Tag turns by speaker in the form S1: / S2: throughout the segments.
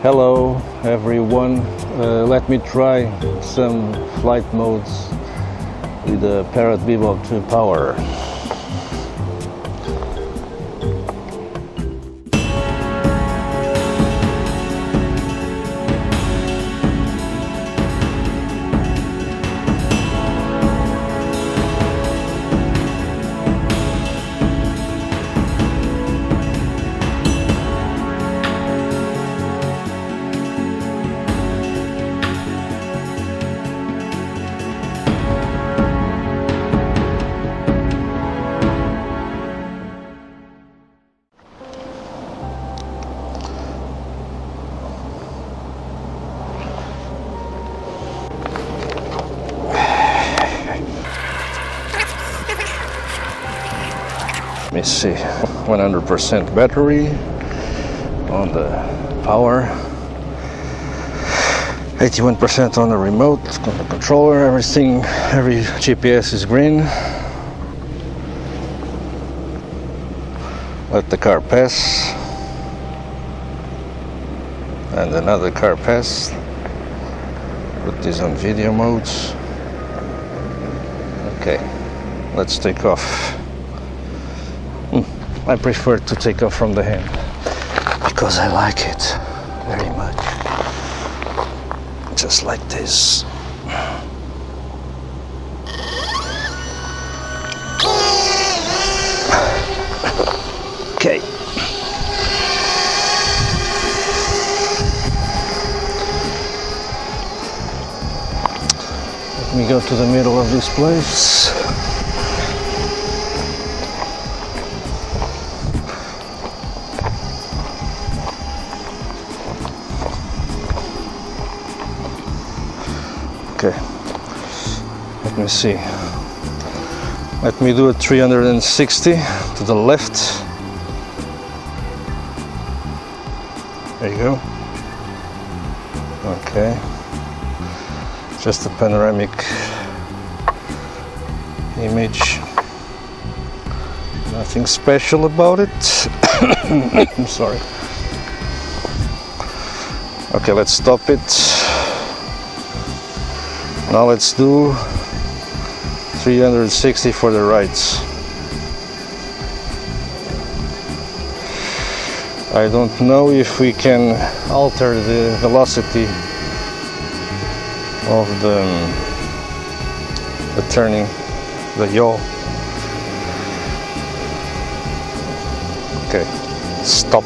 S1: Hello everyone, let me try some flight modes with the Parrot Bebop 2 power. Let me see, 100% battery on the power, 81% on the remote, on the controller, everything, every GPS is green. Let the car pass, and another car pass. Put this on video modes. Okay, let's take off. I prefer to take off from the hand because I like it very much. Just like this. Okay. Let me go to the middle of this place. Okay, let me see. Let me do a 360 to the left. There you go. Okay, just a panoramic image. Nothing special about it. I'm sorry. Okay, let's stop it. Now let's do 360 for the rights. I don't know if we can alter the velocity of the turning, the yaw. Okay, stop.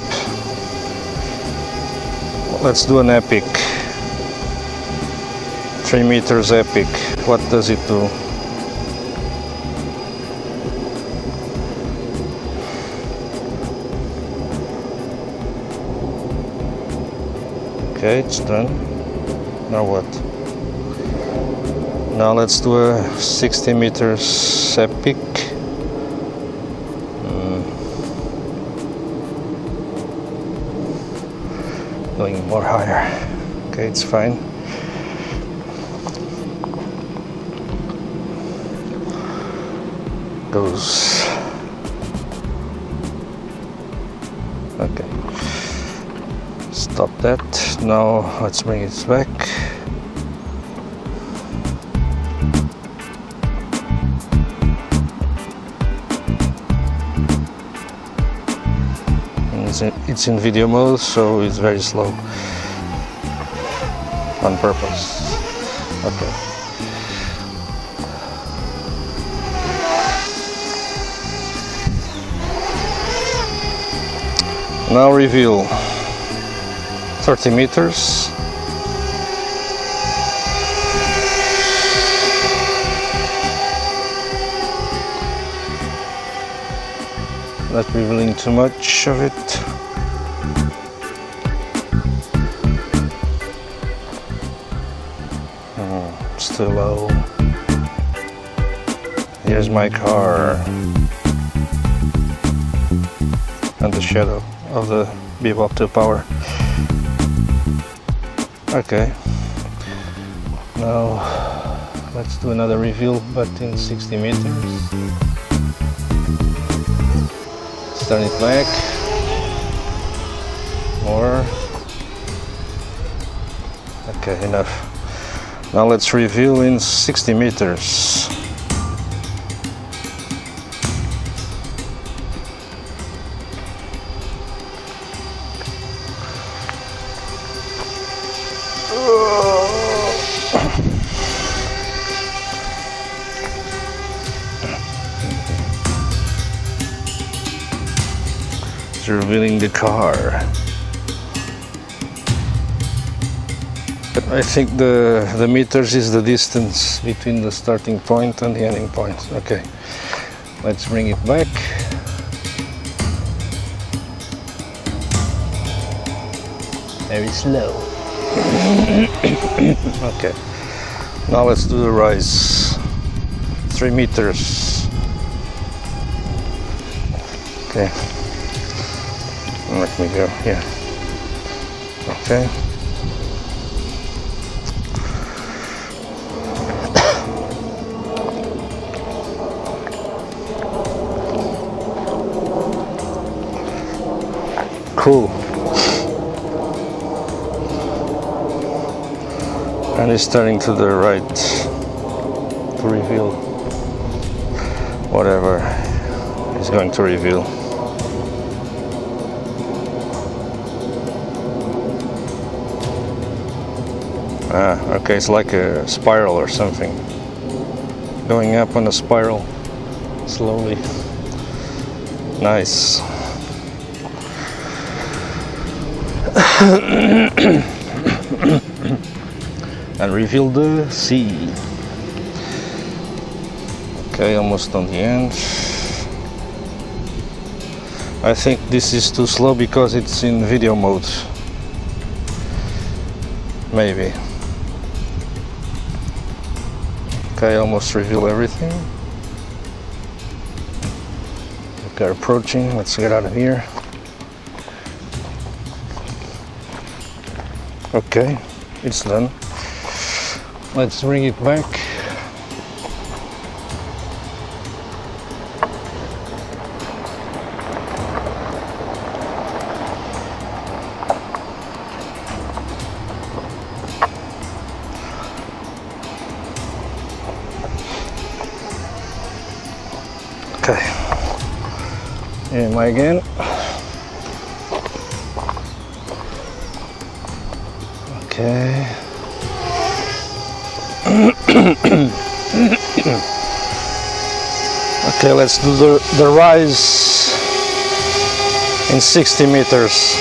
S1: Let's do an epic. 3 meters epic. What does it do? Okay, it's done. Now what? Now let's do a 60 meters epic. Going more higher. Okay, it's fine. Goes. Okay, stop that. Now let's bring it back. And it's in video mode, so it's very slow on purpose. Okay. Now reveal 30 meters. Not revealing too much of it. Still low. Here's my car. And the shadow of the Bebop 2 power. Okay, now let's do another reveal, but in 60 meters. Let's turn it back. More. Okay, enough. Now let's reveal in 60 meters. It's revealing the car. I think the meters is the distance between the starting point and the ending point. Okay, let's bring it back. Very slow. Okay, now let's do the rise. 3 meters. Okay, let me go here. Okay. Cool. And it's turning to the right to reveal whatever it's going to reveal. Ah, okay, it's like a spiral or something. Going up on a spiral slowly. Nice. And reveal the sea. Okay, almost on the end. I think this is too slow because it's in video mode. Maybe. Okay, almost reveal everything. Okay, approaching. Let's get out of here. Okay, it's done. Let's bring it back. Okay, here am I again. Okay. Okay, let's do the rise in 60 meters.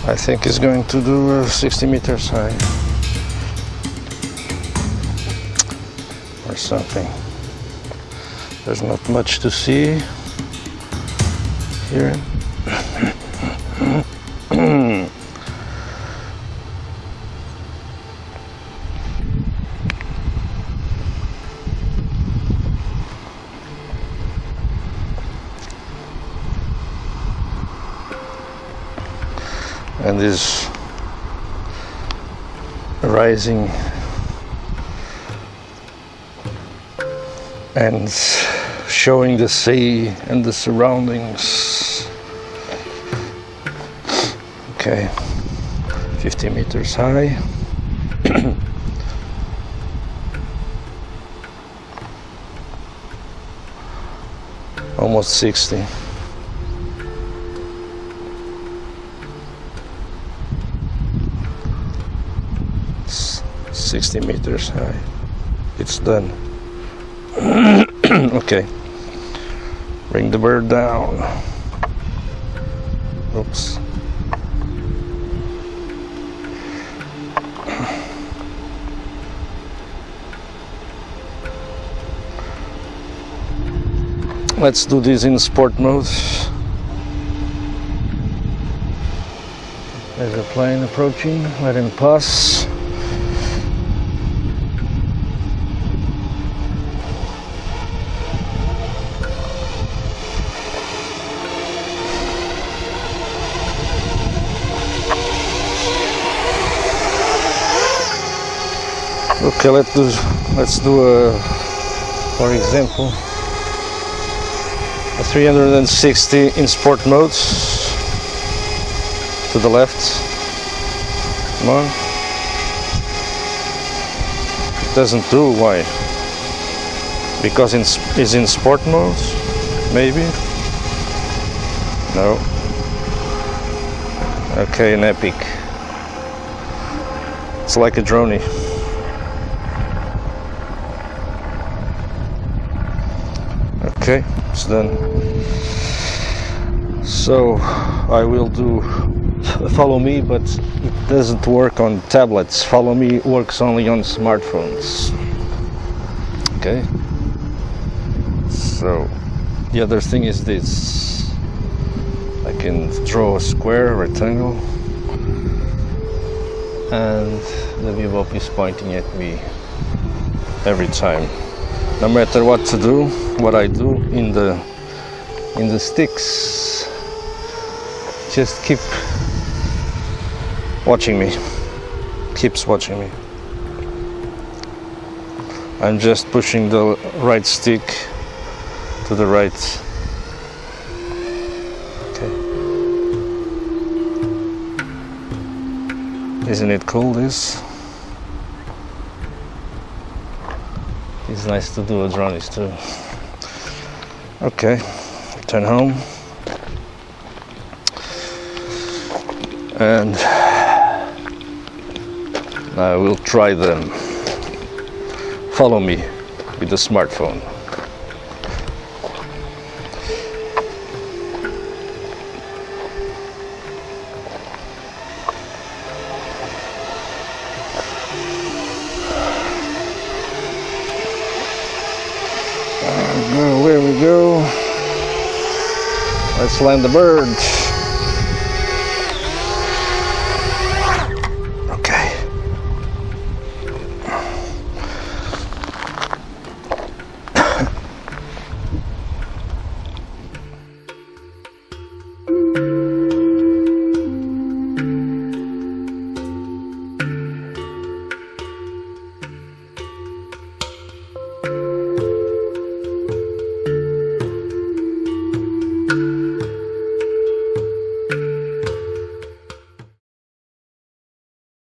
S1: I think it's going to do 60 meters high or something. There's not much to see here. And this rising and showing the sea and the surroundings. Okay, 50 meters high. Almost 60. 60 meters high. It's done. Okay. Bring the bird down. Oops. Let's do this in sport mode. There's a plane approaching. Let him pass. Okay, let's do a, for example, a 360 in sport mode. To the left. Come on. It doesn't do. Why? Because it's in sport mode? Maybe? No. Okay, an epic. It's like a droney. Okay, it's done. So I will do Follow Me, but it doesn't work on tablets. Follow Me works only on smartphones. Okay. So the other thing is this. I can draw a square, rectangle, and the Bebop is pointing at me every time. No matter what to do, what I do in the sticks, just keep watching me. Keeps watching me. I'm just pushing the right stick to the right. Okay. Isn't it cool, this? It's nice to do a drones too. Okay, turn home. And I will try them. Follow Me with the smartphone. There we go. Let's land the bird.